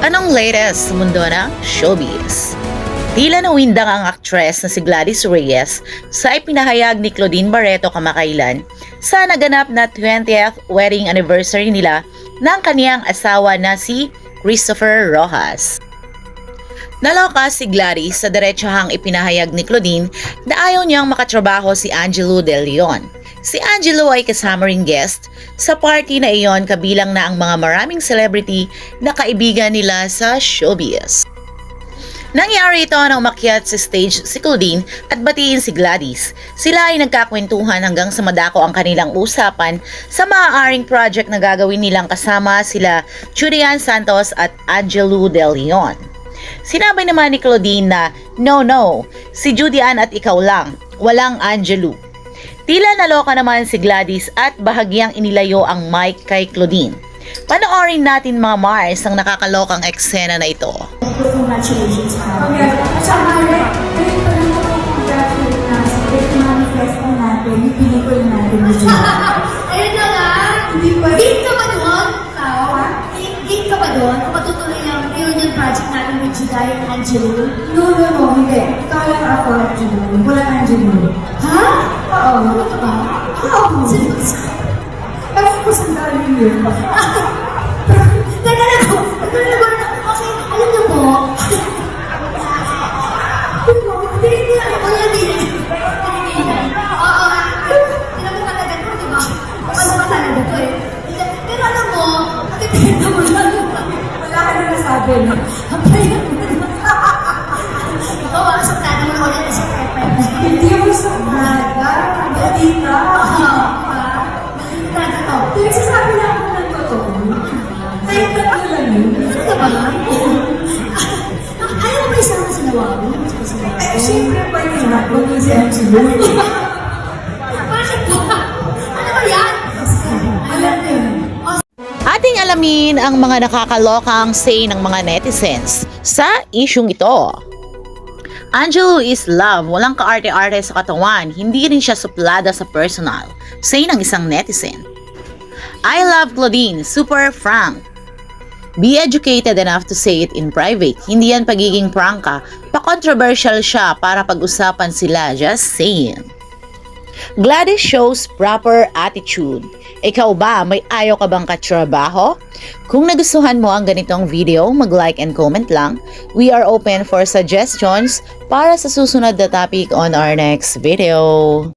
Anong latest sa mundo ng showbiz? Tila nawindang ang aktres na si Gladys Reyes sa ipinahayag ni Claudine Barreto kamakailan sa naganap na 20th wedding anniversary nila ng kaniyang asawa na si Christopher Rojas. Naloka si Gladys sa diretsahang ipinahayag ni Claudine na ayaw niyang makatrabaho si Angelo De Leon. Si Angelo ay kasama ring guest sa party na iyon kabilang na ang mga maraming celebrity na kaibigan nila sa showbiz. Nangyari ito nang umakyat sa stage si Claudine at batiin si Gladys. Sila ay nagkakwentuhan hanggang sa madako ang kanilang usapan sa maaaring project na gagawin nilang kasama sila Julian Santos at Angelo De Leon. Sinabi naman ni Claudine na, No, si Julian at ikaw lang, walang Angelo. Tila naloka naman si Gladys at bahagyang inilayo ang mic kay Claudine. Panoorin natin mga Mars ang nakakalokang eksena na ito. Congratulations, Mara. Sa Mara, ngayon pa lang congratulate na sa manifest na natin, yung pelikula natin ni Julia. Ayun na nga! Hindi pa. Game ka ba doon? Game ka ba doon? Kung matutuloy ang reunion project natin with Juday and Angelo? No, hindi. Kaya ka ako at Julia. Wala Angelo. Ha? Oo. Ano ka ba? Oo. Sino ba? Ewan ko sa dami yun. Teka lang ako. Kasi, alam niyo po, tinitiyan ko yan din. Oo, pinapatalagan ko, di ba? Ano ba talaga to eh? Pero alam mo, nakikita mo lang. Wala ka na nasabi, no? Ikaw, sa plano mo na ulit sa pepper. Hindi mo sa brada. Hindi ka. Pinagsasabi na ako ng totoo. Tayo tatlo lang yun. Ano ba? Ayaw mo ba isama sa Nawawi? Eh, siyempre pa yun. Huwag yung si Angelo. Bakit ba? Ano ba yan? Alam mo yun. Ating alamin ang mga nakakalokang say ng mga netizens sa isyung ito. Angelo is love, walang kaarte-arte sa katawan, hindi rin siya suplada sa personal, say ng isang netizen. I love Claudine, super frank. Be educated enough to say it in private, hindi yan pagiging prangka, pa-controversial siya para pag-usapan sila, just saying. Gladys shows proper attitude. Ikaw ba, may ayaw ka bang katrabaho? Kung nagustuhan mo ang ganitong video, mag-like and comment lang. We are open for suggestions para sa susunod na topic on our next video.